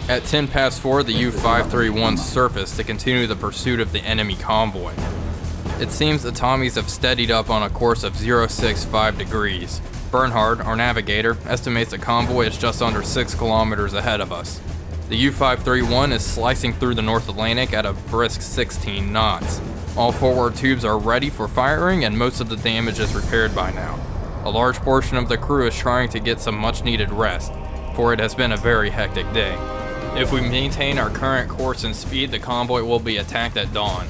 At 10 past 4, the U-531 surfaced to continue the pursuit of the enemy convoy. It seems the Tommies have steadied up on a course of 065 degrees. Bernhard, our navigator, estimates the convoy is just under 6 kilometers ahead of us. The U-531 is slicing through the North Atlantic at a brisk 16 knots. All forward tubes are ready for firing and most of the damage is repaired by now. A large portion of the crew is trying to get some much needed rest, for it has been a very hectic day. If we maintain our current course and speed, the convoy will be attacked at dawn.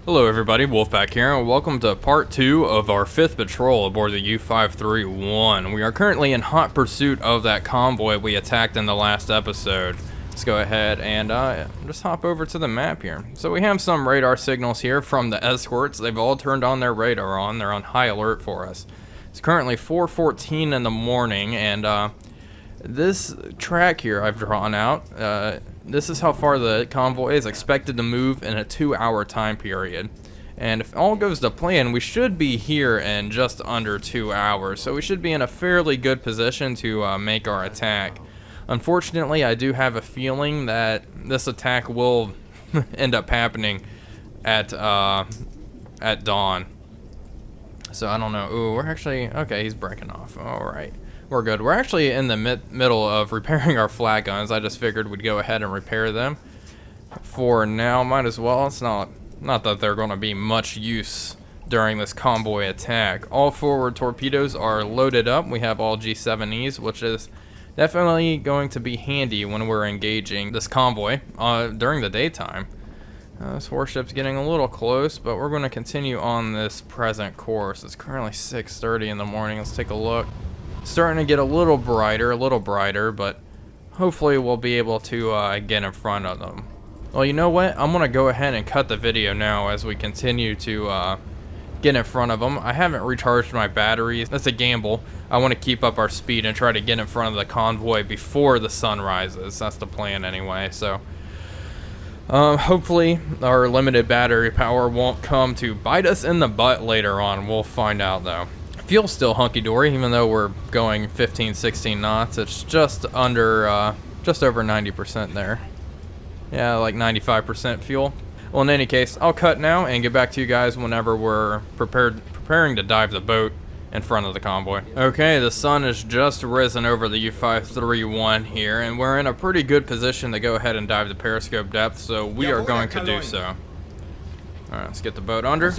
Hello everybody, Wolfpack here, and welcome to part 2 of our 5th patrol aboard the U-531. We are currently in hot pursuit of that convoy we attacked in the last episode. Let's go ahead and just hop over to the map here. So we have some radar signals here from the escorts. They've all turned on their radar on. They're on high alert for us. It's currently 4:14 in the morning, and this track here I've drawn out, this is how far the convoy is expected to move in a 2-hour time period. And if all goes to plan, we should be here in just under 2 hours. So we should be in a fairly good position to make our attack. Unfortunately, I do have a feeling that this attack will end up happening at dawn. So I don't know. Ooh, we're actually, okay, he's breaking off. All right. We're good. We're actually in the middle of repairing our flat guns. I just figured we'd go ahead and repair them. For now, might as well. It's not that they're going to be much use during this convoy attack. All forward torpedoes are loaded up. We have all G7Es, which is definitely going to be handy when we're engaging this convoy during the daytime. This warship's getting a little close, but we're going to continue on this present course. It's currently 6:30 in the morning. Let's take a look. Starting to get a little brighter, but hopefully we'll be able to get in front of them. Well, you know what? I'm going to go ahead and cut the video now as we continue to get in front of them. I haven't recharged my batteries. That's a gamble. I want to keep up our speed and try to get in front of the convoy before the sun rises. That's the plan anyway. So hopefully our limited battery power won't come to bite us in the butt later on. We'll find out though. Fuel's still hunky-dory, even though we're going 15-16 knots. It's just under, just over 90% there. Yeah, like 95% fuel. Well, in any case, I'll cut now and get back to you guys whenever we're preparing to dive the boat in front of the convoy. Okay, the sun has just risen over the U-531 here, and we're in a pretty good position to go ahead and dive the periscope depth, so we are going to do so. Alright, let's get the boat under.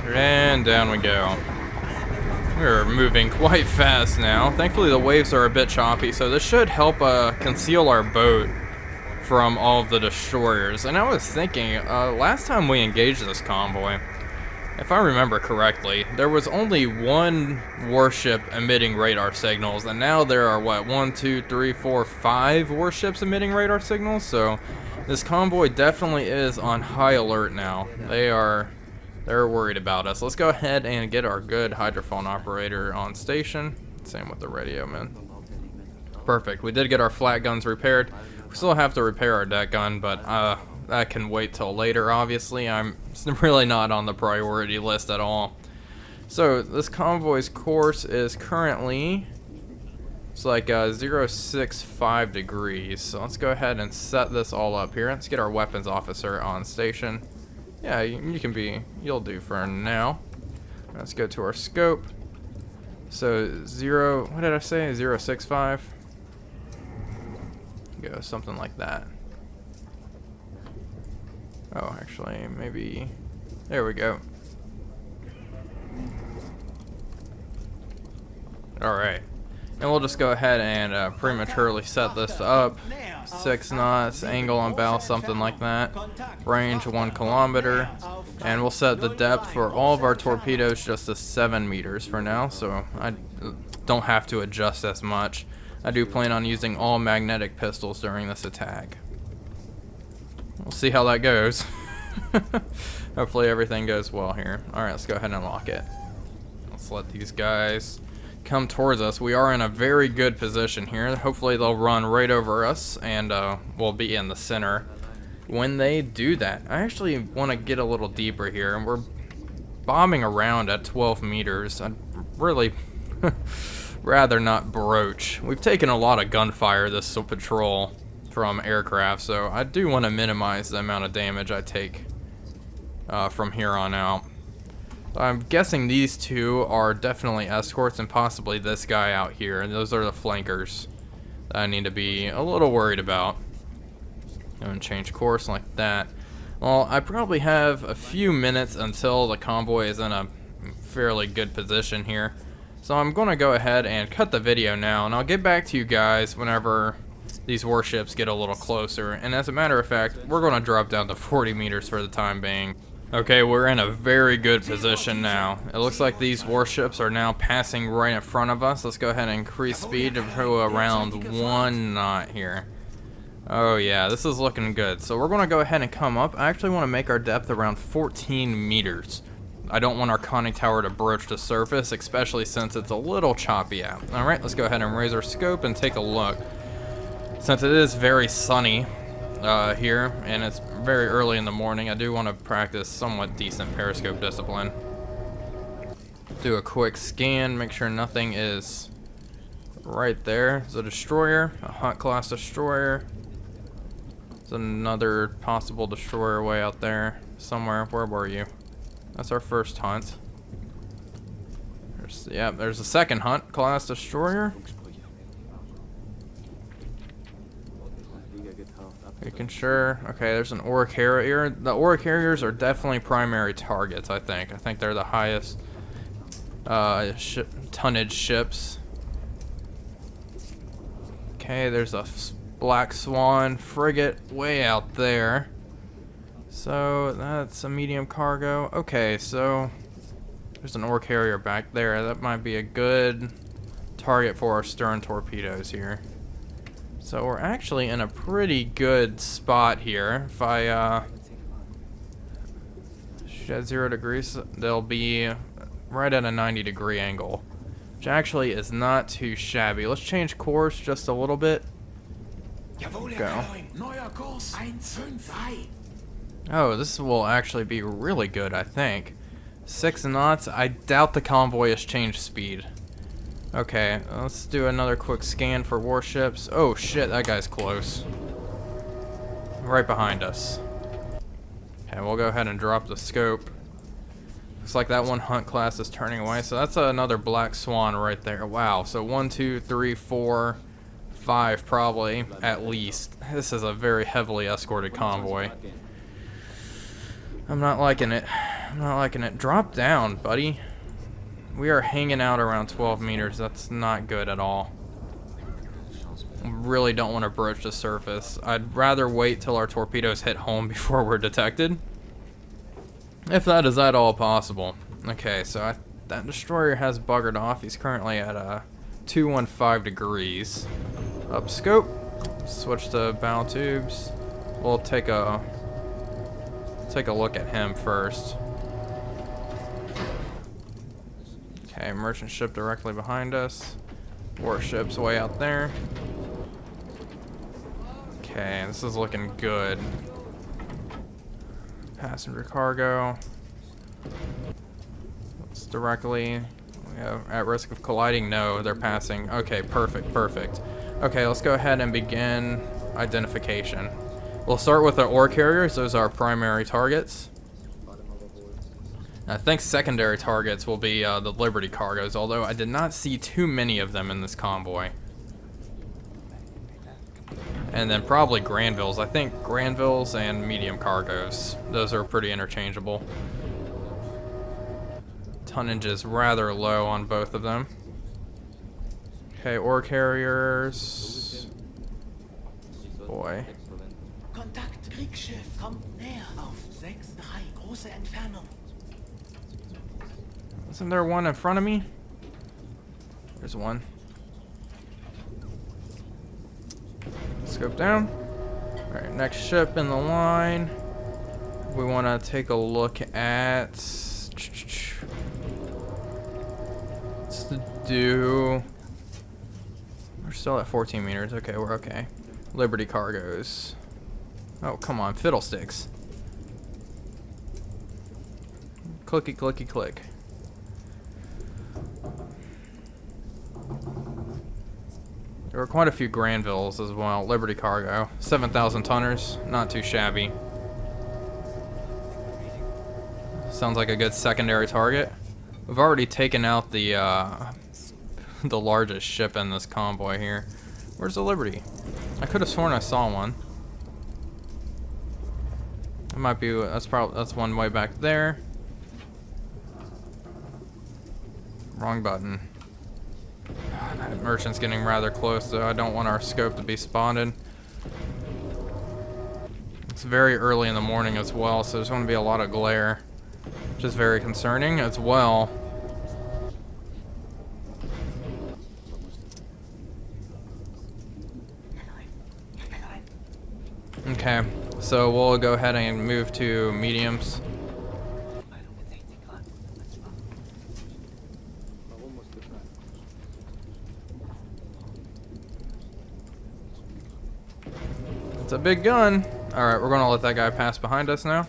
And down we go. We're moving quite fast now. Thankfully the waves are a bit choppy, so this should help conceal our boat from all of the destroyers. And I was thinking, last time we engaged this convoy, if I remember correctly, there was only one warship emitting radar signals, and now there are, what, 1, 2, 3, 4, 5 warships emitting radar signals, so this convoy definitely is on high alert now. They're worried about us. Let's go ahead and get our good hydrophone operator on station. Same with the radio, man. Perfect. We did get our flat guns repaired. We still have to repair our deck gun, but that can wait till later, obviously. I'm really not on the priority list at all. So this convoy's course is currently, it's like 065 degrees. So let's go ahead and set this all up here. Let's get our weapons officer on station. Yeah, you'll do for now. Let's go to our scope. So what did I say? 065? Go something like that. Oh, actually, maybe, there we go. Alright. And we'll just go ahead and prematurely set this up. 6 knots, angle on bow, something like that. Range 1 kilometer. And we'll set the depth for all of our torpedoes just to 7 meters for now, so I don't have to adjust as much. I do plan on using all magnetic pistols during this attack. We'll see how that goes. Hopefully everything goes well here. Alright, let's go ahead and lock it. Let's let these guys come towards us. We are in a very good position here. Hopefully they'll run right over us, and we'll be in the center when they do that. I actually want to get a little deeper here, and we're bombing around at 12 meters. I'd really rather not broach. We've taken a lot of gunfire this patrol from aircraft, so I do want to minimize the amount of damage I take from here on out. I'm guessing these two are definitely escorts, and possibly this guy out here, and those are the flankers that I need to be a little worried about. And change course like that. Well, I probably have a few minutes until the convoy is in a fairly good position here, so I'm going to go ahead and cut the video now, and I'll get back to you guys whenever these warships get a little closer. And as a matter of fact, we're going to drop down to 40 meters for the time being. Okay, we're in a very good position now. It looks like these warships are now passing right in front of us. Let's go ahead and increase speed to around 1 knot here. Oh yeah, this is looking good. So we're going to go ahead and come up. I actually want to make our depth around 14 meters. I don't want our conning tower to broach the surface, especially since it's a little choppy out. Alright, let's go ahead and raise our scope and take a look. Since it is very sunny here, and it's very early in the morning, I do want to practice somewhat decent periscope discipline. Do a quick scan, make sure nothing is right there. There's a destroyer, a Hunt class destroyer. There's another possible destroyer way out there somewhere. Where were you? That's our first Hunt. There's a second Hunt class destroyer. Making sure. Okay, there's an ore carrier. The ore carriers are definitely primary targets, I think. I think they're the highest tonnage ships. Okay, there's a Black Swan frigate way out there. So that's a medium cargo. Okay, so there's an ore carrier back there. That might be a good target for our stern torpedoes here. So we're actually in a pretty good spot here. If I shoot at 0 degrees, they'll be right at a 90-degree angle, which actually is not too shabby. Let's change course just a little bit. Go. Oh, this will actually be really good, I think. 6 knots. I doubt the convoy has changed speed. Okay, let's do another quick scan for warships. Oh shit, that guy's close. Right behind us. Okay, we'll go ahead and drop the scope. Looks like that one Hunt class is turning away, so that's another Black Swan right there. Wow, so 1, 2, 3, 4, 5 probably, at least. This is a very heavily escorted convoy. I'm not liking it. I'm not liking it. Drop down, buddy. We are hanging out around 12 meters. That's not good at all. Really don't want to broach the surface. I'd rather wait till our torpedoes hit home before we're detected, if that is at all possible. Okay, so that destroyer has buggered off. He's currently at 215 degrees. Up scope. Switch to bow tubes. We'll take a look at him first. Okay, merchant ship directly behind us. Warships way out there. Okay, this is looking good. Passenger cargo. It's directly at risk of colliding. No, they're passing. Okay, perfect, perfect. Okay, let's go ahead and begin identification. We'll start with the ore carriers. Those are our primary targets. I think secondary targets will be the Liberty cargoes, although I did not see too many of them in this convoy. And then probably Granvilles. I think Granvilles and medium cargoes. Those are pretty interchangeable. Tonnage is rather low on both of them. Okay, ore carriers. Boy. Kontakt, Kriegsschiff, kommt näher auf 6-3, große Entfernung. Isn't there one in front of me? There's one. Scope down. Alright, next ship in the line. We want to take a look at... It's the do... We're still at 14 meters. Okay, we're okay. Liberty cargoes. Oh, come on, fiddlesticks. Clicky, clicky, click. There were quite a few Granvilles as well. Liberty cargo. 7,000 tonners. Not too shabby. Sounds like a good secondary target. We've already taken out the the largest ship in this convoy here. Where's the Liberty? I could have sworn I saw one. It might be, that's one way back there. Wrong button. That merchant's getting rather close, so I don't want our scope to be spotted. It's very early in the morning as well, so there's going to be a lot of glare, which is very concerning as well. Okay, so we'll go ahead and move to mediums. It's a big gun. Alright, we're gonna let that guy pass behind us now.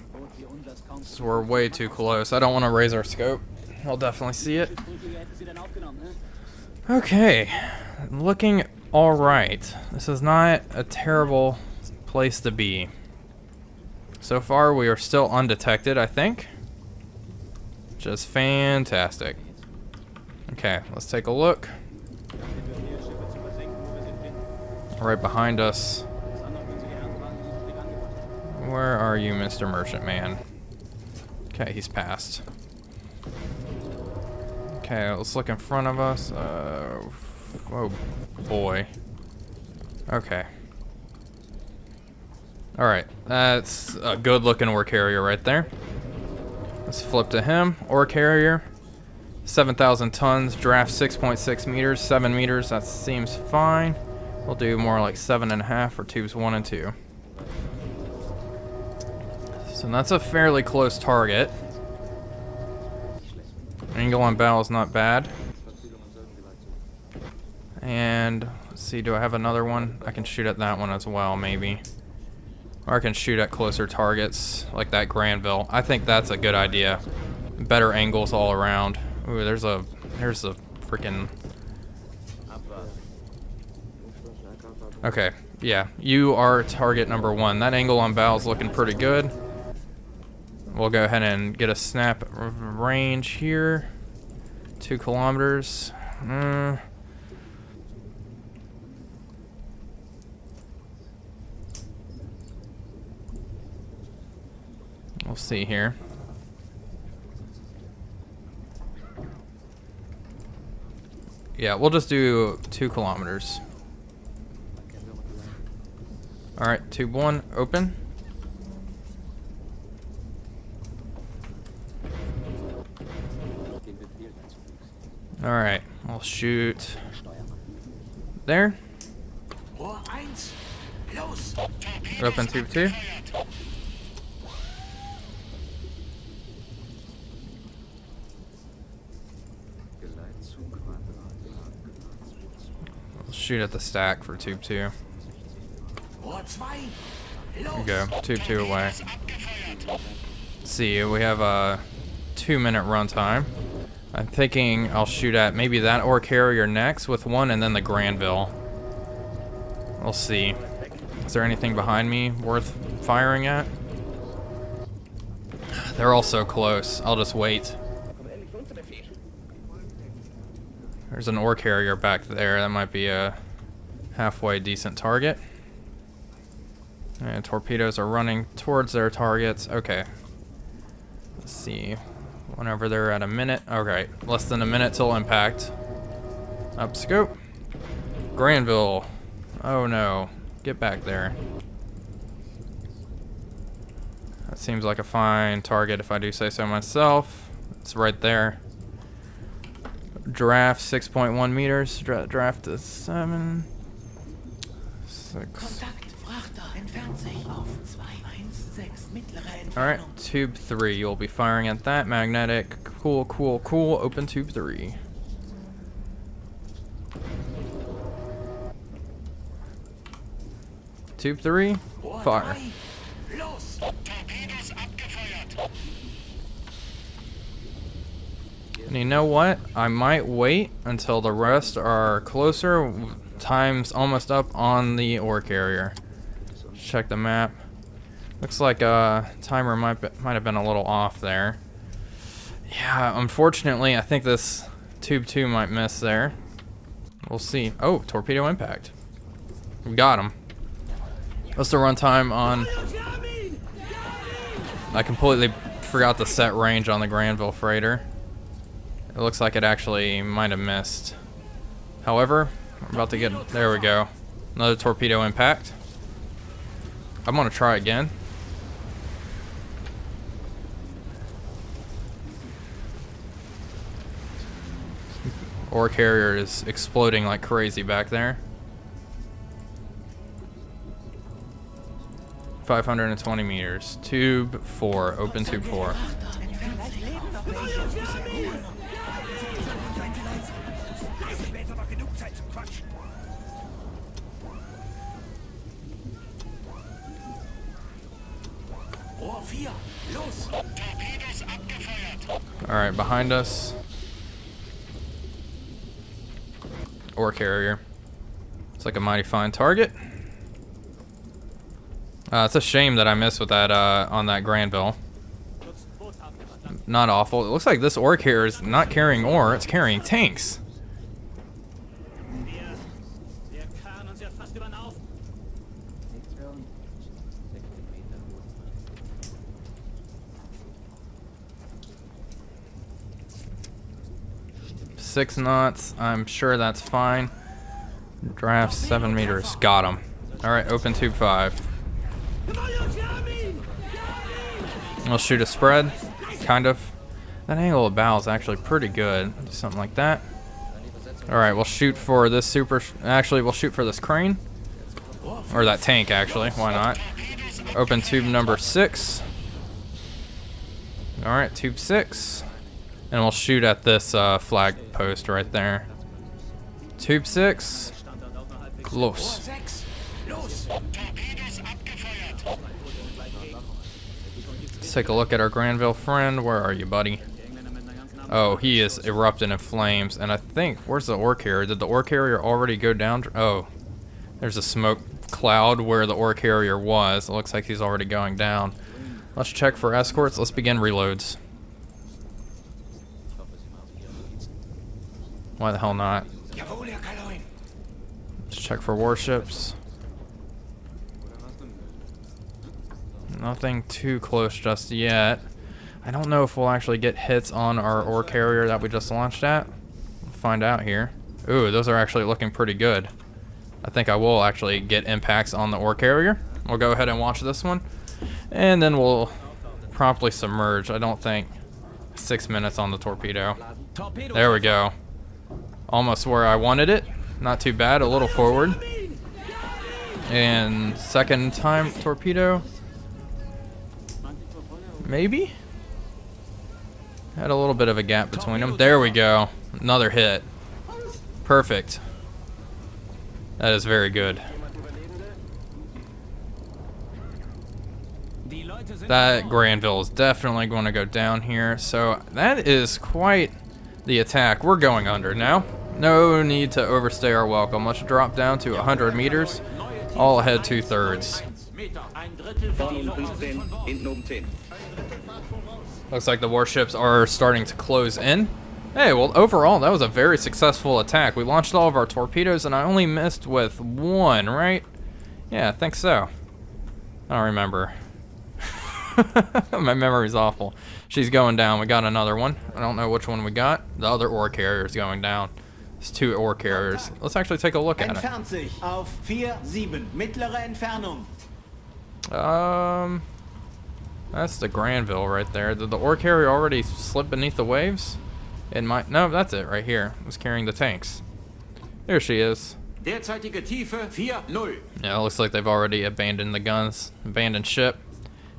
So we're way too close. I don't want to raise our scope. He'll definitely see it. Okay, looking alright. This is not a terrible place to be. So far we are still undetected, I think. Just fantastic. Okay, let's take a look. Right behind us. Where are you, Mr. Merchant Man? Okay, he's passed. Okay, let's look in front of us. Oh boy. Okay. Alright, that's a good looking ore carrier right there. Let's flip to him. Ore carrier, 7,000 tons, draft 6.6 meters, 7 meters, that seems fine. We'll do more like 7.5 for tubes 1 and 2. So that's a fairly close target. Angle on bow is not bad. And let's see, do I have another one? I can shoot at that one as well, maybe. Or I can shoot at closer targets, like that Granville. I think that's a good idea. Better angles all around. Ooh, there's a freaking... Okay, yeah, you are target number 1. That angle on bow is looking pretty good. We'll go ahead and get a snap range here. 2 kilometers. We'll see here. Yeah, we'll just do 2 kilometers. Alright, tube 1, open. Alright, I'll shoot there. Open tube 2. Shoot at the stack for tube 2. There we go, tube 2 away. Let's see, we have a 2-minute runtime. I'm thinking I'll shoot at maybe that ore carrier next with 1 and then the Granville. We'll see. Is there anything behind me worth firing at? They're all so close. I'll just wait. There's an ore carrier back there. That might be a halfway decent target. And torpedoes are running towards their targets. Okay. Let's see. Whenever they're at a minute. Okay. Less than a minute till impact. Up scope. Granville. Oh no. Get back there. That seems like a fine target if I do say so myself. It's right there. Draft 6.1 meters. Draft is 7. 6. Alright, tube 3. You'll be firing at that. Magnetic. Cool, cool, cool. Open tube 3. Tube 3, fire. Los! Torpedos abgefeuert. And you know what? I might wait until the rest are closer. Time's almost up on the ore carrier. Check the map. Looks like timer might have been a little off there. Yeah, unfortunately, I think this Tube 2 might miss there. We'll see. Oh, torpedo impact. We got him. What's the runtime on? I completely forgot to set range on the Granville freighter. It looks like it actually might have missed. However, we're about to get... There we go. Another torpedo impact. I'm going to try again. Ore carrier is exploding like crazy back there. 520 meters. Tube 4. Open tube 4. Rohr 4, los! Torpedos abgefeuert. Alright, behind us. Ore carrier. It's like a mighty fine target. It's a shame that I missed with that on that Granville. Not awful. It looks like this ore carrier is not carrying ore, it's carrying tanks. Six knots, I'm sure that's fine. Draft 7 meters, got him. Alright, open tube 5. We'll shoot a spread, kind of. That angle of bow is actually pretty good, something like that. Alright, we'll shoot for this actually we'll shoot for this crane. Or that tank actually, why not? Open tube number 6. Alright, tube 6. And we'll shoot at this flag post right there. Tube 6. Close. Let's take a look at our Granville friend. Where are you, buddy? Oh, he is erupting in flames. And I think, where's the ore carrier? Did the ore carrier already go down? Oh, there's a smoke cloud where the ore carrier was. It looks like he's already going down. Let's check for escorts. Let's begin reloads. Why the hell not? Let's check for warships. Nothing too close just yet. I don't know if we'll actually get hits on our ore carrier that we just launched at. We'll find out here. Ooh, those are actually looking pretty good. I think I will actually get impacts on the ore carrier. We'll go ahead and watch this one. And then we'll promptly submerge. I don't think 6 minutes on the torpedo. There we go. Almost where I wanted it. Not too bad, a little forward. And second time torpedo. Maybe? Had a little bit of a gap between them. There we go. Another hit. Perfect. That is very good. That Granville is definitely going to go down here. So that is quite the attack. We're going under now. No need to overstay our welcome. Let's drop down to 100 meters. All ahead 2/3. Looks like the warships are starting to close in. Hey, well, overall, that was a very successful attack. We launched all of our torpedoes, and I only missed with one, right? Yeah, I think so. I don't remember. My memory's awful. She's going down. We got another one. I don't know which one we got. The other ore carrier is going down. It's 2 ore carriers. Let's actually take a look at it. Entfernt sich auf 4-7, mittlere Entfernung. That's the Granville right there. Did the ore carrier already slip beneath the waves? It might. No, that's it right here. It was carrying the tanks. There she is. Derzeitige Tiefe 4-0. Yeah, it looks like they've already abandoned the guns, abandoned ship,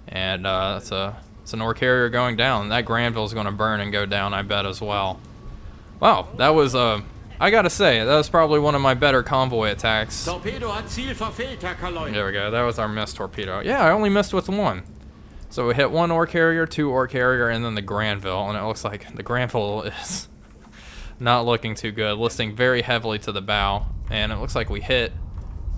and it's an ore carrier going down. That Granville is going to burn and go down, I bet, as well. Wow, that was I gotta say, that was probably one of my better convoy attacks. Torpedo hat Ziel verfehlt, Herr Kaloy. There we go, that was our missed torpedo. Yeah, I only missed with one. So we hit one ore carrier, two ore carrier, and then the Granville, and it looks like the Granville is not looking too good, listing very heavily to the bow, and it looks like we hit,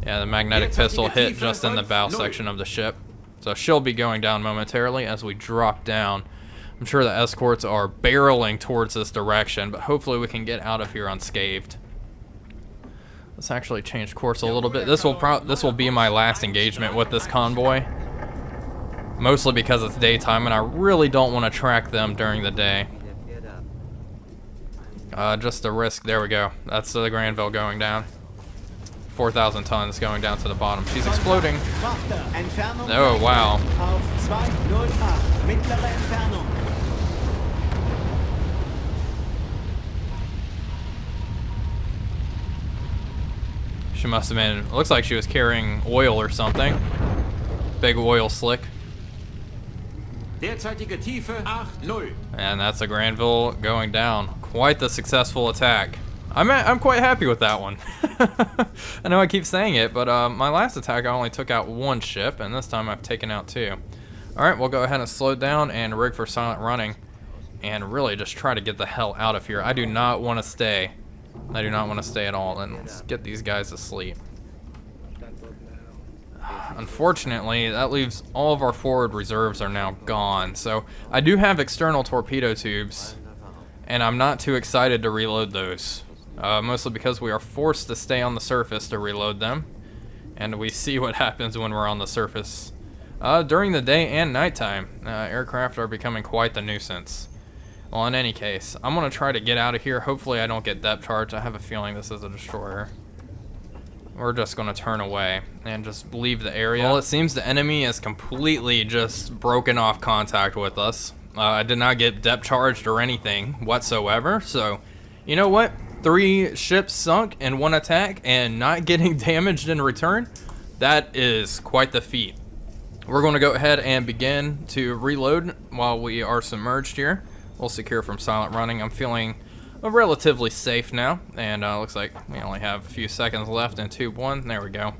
yeah, the magnetic pistol hit just in the bow section of the ship. So she'll be going down momentarily as we drop down. I'm sure the escorts are barreling towards this direction, but hopefully we can get out of here unscathed. Let's actually change course a little bit. This will be my last engagement with this convoy, mostly because it's daytime and I really don't want to track them during the day. Just a risk. There we go. That's the Granville going down. 4,000 tons going down to the bottom. She's exploding. Oh, wow. She must have been, it looks like she was carrying oil or something. Big oil slick. Derzeitige Tiefe 8-0. And that's a Granville going down. Quite the successful attack. I'm quite happy with that one. I know I keep saying it, but my last attack I only took out one ship, and this time I've taken out two. Alright, we'll go ahead and slow down and rig for silent running, and really just try to get the hell out of here. I do not want to stay. I do not want to stay at all, and let's get these guys to sleep. Unfortunately, that leaves all of our forward reserves are now gone, so I do have external torpedo tubes, and I'm not too excited to reload those. Mostly because we are forced to stay on the surface to reload them, and we see what happens when we're on the surface. During the day and nighttime, aircraft are becoming quite the nuisance. Well, in any case, I'm going to try to get out of here. Hopefully I don't get depth charged. I have a feeling this is a destroyer. We're just going to turn away and just leave the area. Well, it seems the enemy has completely just broken off contact with us. I did not get depth charged or anything whatsoever, so you know what? 3 ships sunk in one attack and not getting damaged in return, that is quite the feat. We're going to go ahead and begin to reload while we are submerged here. We'll secure from silent running. I'm feeling relatively safe now, and looks like we only have a few seconds left in tube 1. There we go.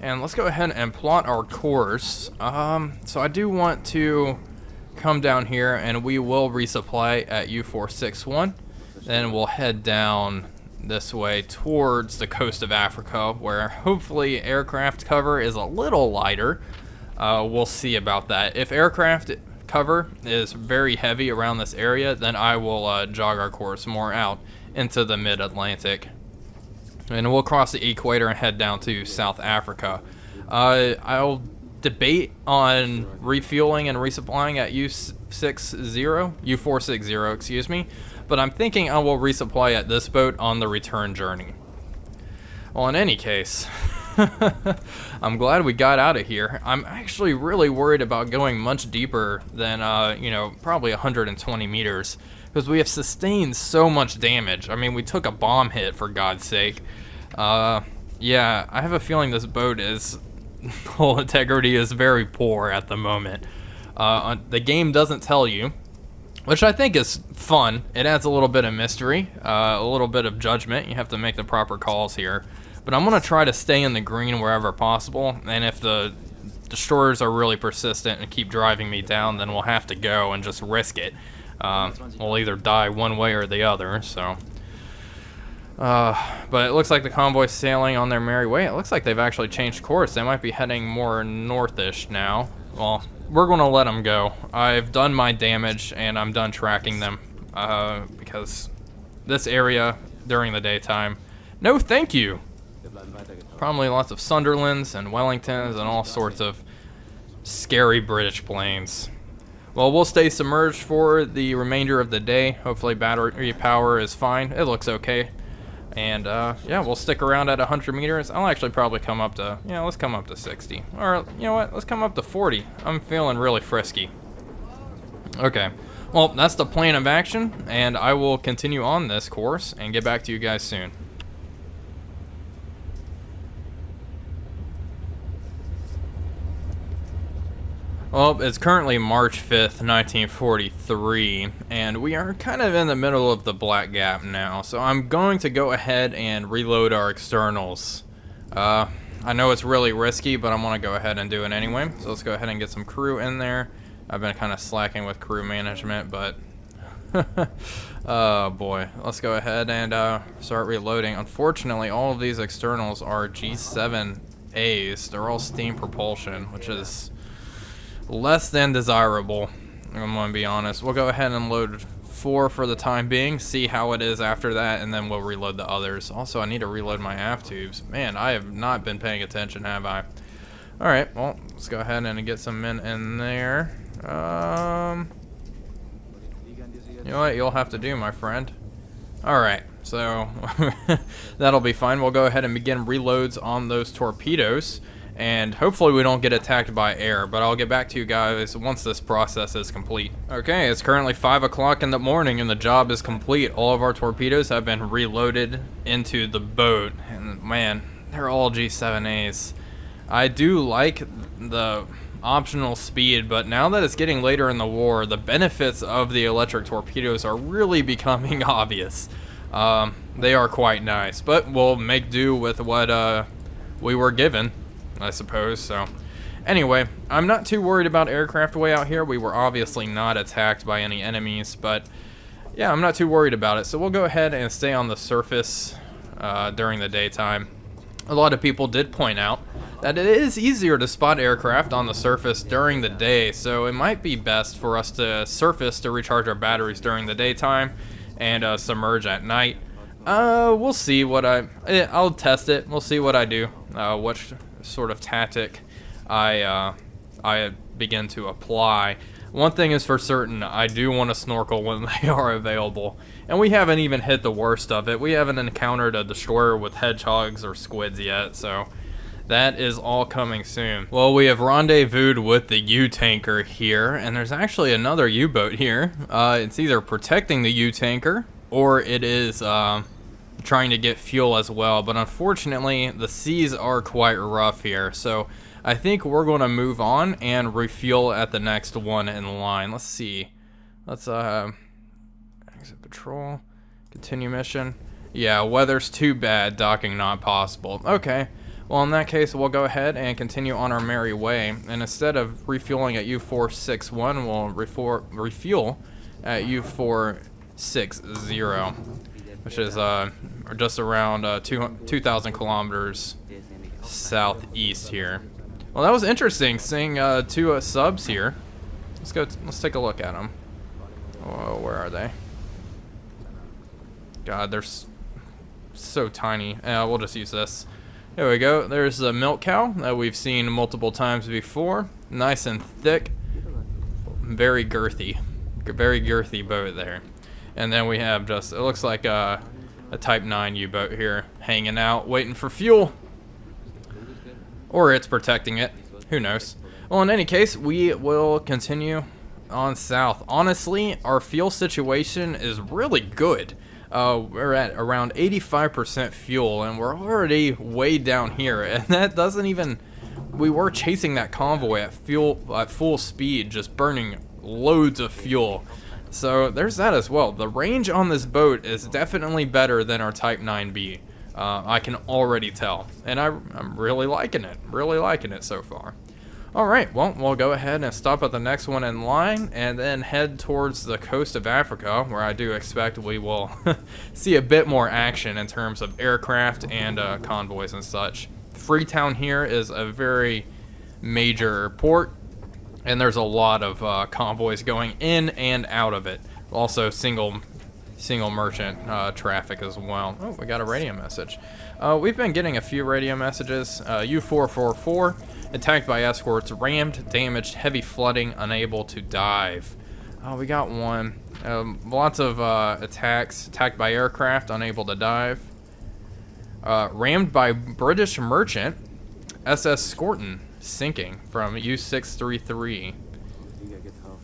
And let's go ahead and plot our course. So I do want to come down here, and we will resupply at U461. Then we'll head down this way towards the coast of Africa, where hopefully aircraft cover is a little lighter. We'll see about that. If aircraft cover is very heavy around this area, then I will jog our course more out into the mid-Atlantic. And we'll cross the equator and head down to South Africa. I'll debate on refueling and resupplying at U460, excuse me. But I'm thinking I will resupply at this boat on the return journey. Well, in any case, I'm glad we got out of here. I'm actually really worried about going much deeper than, probably 120 meters, because we have sustained so much damage. I mean, we took a bomb hit, for God's sake. Yeah, I have a feeling this boat is, hull integrity is very poor at the moment. The game doesn't tell you, which I think is fun. It adds a little bit of mystery, a little bit of judgment. You have to make the proper calls here. But I'm going to try to stay in the green wherever possible, and if the destroyers are really persistent and keep driving me down, then we'll have to go and just risk it. We'll either die one way or the other, so. But it looks like the convoy's sailing on their merry way. It looks like they've actually changed course. They might be heading more northish now. Well, we're going to let them go. I've done my damage, and I'm done tracking them, because this area during the daytime, no thank you. Probably lots of Sunderlands and Wellingtons and all sorts of scary British planes. Well, we'll stay submerged for the remainder of the day. Hopefully battery power is fine. It looks okay. And yeah, we'll stick around at 100 meters. I'll actually probably come up to, let's come up to 60. Or, you know what, let's come up to 40. I'm feeling really frisky. Okay, well, that's the plan of action, and I will continue on this course and get back to you guys soon. Well, it's currently March 5th, 1943, and we are kind of in the middle of the Black Gap now, so I'm going to go ahead and reload our externals. I know it's really risky, but I'm going to go ahead and do it anyway, so let's go ahead and get some crew in there. I've been kind of slacking with crew management, but oh boy, let's go ahead and start reloading. Unfortunately, all of these externals are G7As. They're all steam propulsion, which is less than desirable, I'm gonna be honest. We'll go ahead and load 4 for the time being, see how it is after that, and then we'll reload the others. Also, I need to reload my aft tubes. Man, I have not been paying attention, have I? Alright, well, let's go ahead and get some men in there. You know what you'll have to do, my friend. Alright, so that'll be fine. We'll go ahead and begin reloads on those torpedoes. And hopefully we don't get attacked by air, but I'll get back to you guys once this process is complete. Okay, it's currently 5 o'clock in the morning and the job is complete. All of our torpedoes have been reloaded into the boat. And man, they're all G7As. I do like the optional speed, but now that it's getting later in the war, the benefits of the electric torpedoes are really becoming obvious. They are quite nice, but we'll make do with what we were given, I suppose. So anyway, I'm not too worried about aircraft way out here. We were obviously not attacked by any enemies, but yeah, I'm not too worried about it. So we'll go ahead and stay on the surface during the daytime. A lot of people did point out that it is easier to spot aircraft on the surface during the day, so it might be best for us to surface to recharge our batteries during the daytime and submerge at night. We'll see what I'll test it. We'll see what I do, what sort of tactic I begin to apply. One thing is for certain, I do want to snorkel when they are available. And we haven't even hit the worst of it. We haven't encountered a destroyer with hedgehogs or squids yet, so that is all coming soon. Well, we have rendezvoused with the U-tanker here, and there's actually another U-boat here. It's either protecting the U-tanker, or it is trying to get fuel as well, but unfortunately the seas are quite rough here, so I think we're going to move on and refuel at the next one in line. Let's see, let's exit patrol, continue mission. Yeah, weather's too bad, docking not possible. Okay, well in that case we'll go ahead and continue on our merry way, and instead of refueling at U461, we'll refuel at U460, which is just around 2,000 kilometers southeast here. Well, that was interesting seeing 2 subs here. Let's take a look at them. Oh, where are they? God, they're so tiny. We'll just use this. There we go. There's a milk cow that we've seen multiple times before. Nice and thick. Very girthy boat there. And then we have just, it looks like a Type 9 U-boat here, hanging out, waiting for fuel. Or it's protecting it. Who knows? Well, in any case, we will continue on south. Honestly, our fuel situation is really good. We're at around 85% fuel, and we're already way down here. And that doesn't even... We were chasing that convoy at full speed, just burning loads of fuel. So there's that as well. The range on this boat is definitely better than our Type 9B. I can already tell, and I'm really liking it so far. Alright, well, we'll go ahead and stop at the next one in line, and then head towards the coast of Africa, where I do expect we will see a bit more action in terms of aircraft and convoys and such. Freetown here is a very major port, and there's a lot of convoys going in and out of it. Also single merchant traffic as well. Oh, we got a radio message. We've been getting a few radio messages. U444, attacked by escorts, rammed, damaged, heavy flooding, unable to dive. Oh, we got one. Lots of attacks, attacked by aircraft, unable to dive. Rammed by British merchant, SS Scorton, sinking from U633.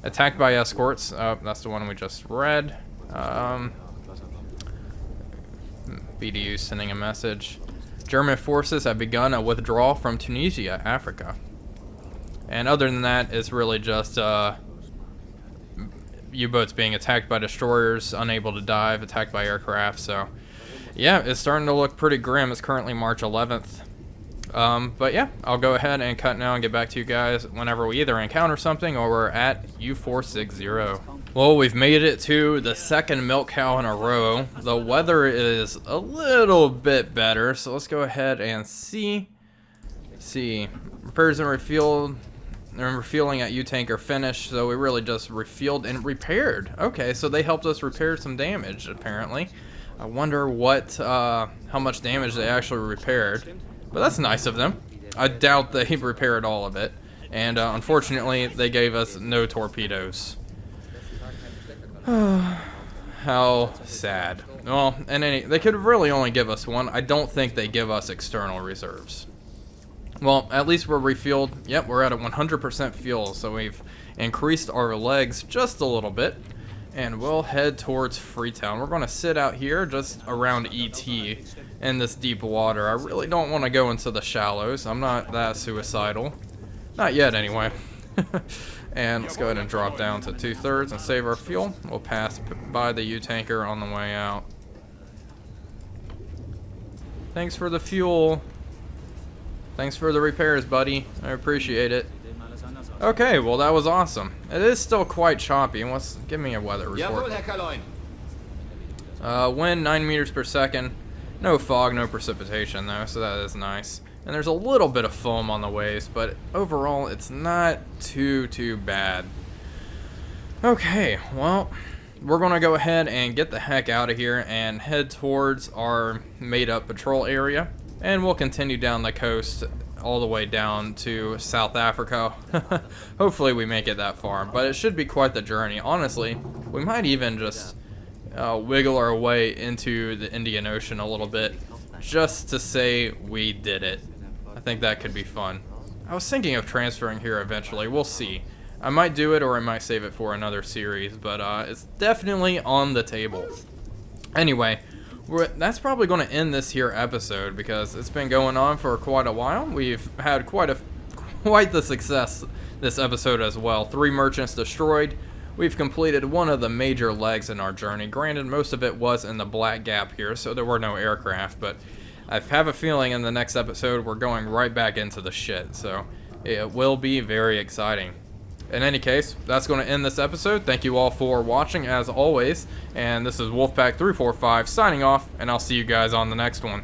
Attacked by escorts, that's the one we just read. BDU sending a message. German forces have begun a withdrawal from Tunisia, Africa. And other than that, it's really just U-boats being attacked by destroyers, unable to dive, attacked by aircraft. So yeah, it's starting to look pretty grim. It's currently March 11th. But yeah, I'll go ahead and cut now and get back to you guys whenever we either encounter something or we're at U460. Well, we've made it to the second milk cow in a row. The weather is a little bit better, so let's go ahead and see. Repairs and refueling at U-tank are finished, so we really just refueled and repaired. Okay, so they helped us repair some damage, apparently. I wonder what, how much damage they actually repaired. But that's nice of them. I doubt they repaired all of it. And unfortunately, they gave us no torpedoes. How sad. Well, and they could really only give us one. I don't think they give us external reserves. Well, at least we're refueled. Yep, we're at a 100% fuel, so we've increased our legs just a little bit. And we'll head towards Freetown. We're going to sit out here just around ET in this deep water. I really don't want to go into the shallows. I'm not that suicidal. Not yet, anyway. And let's go ahead and drop down to 2/3 and save our fuel. We'll pass by the U-tanker on the way out. Thanks for the fuel. Thanks for the repairs, buddy. I appreciate it. Okay, well that was awesome. It is still quite choppy. Let's give me a weather report. Wind 9 meters per second. No fog, no precipitation though, so that is nice. And there's a little bit of foam on the waves, but overall it's not too bad. Okay, well, we're gonna go ahead and get the heck out of here and head towards our made-up patrol area, and we'll continue down the coast all the way down to South Africa. Hopefully we make it that far, but it should be quite the journey. Honestly, we might even just wiggle our way into the Indian Ocean a little bit just to say we did it. I think that could be fun. I was thinking of transferring here eventually. We'll see. I might do it or I might save it for another series, but it's definitely on the table. Anyway, that's probably going to end this here episode because it's been going on for quite a while. We've had quite the success this episode as well. 3 merchants destroyed. We've completed one of the major legs in our journey. Granted, most of it was in the Black Gap here, so there were no aircraft, but I have a feeling in the next episode we're going right back into the shit, so it will be very exciting. In any case, that's going to end this episode. Thank you all for watching, as always, and this is Wolfpack345 signing off, and I'll see you guys on the next one.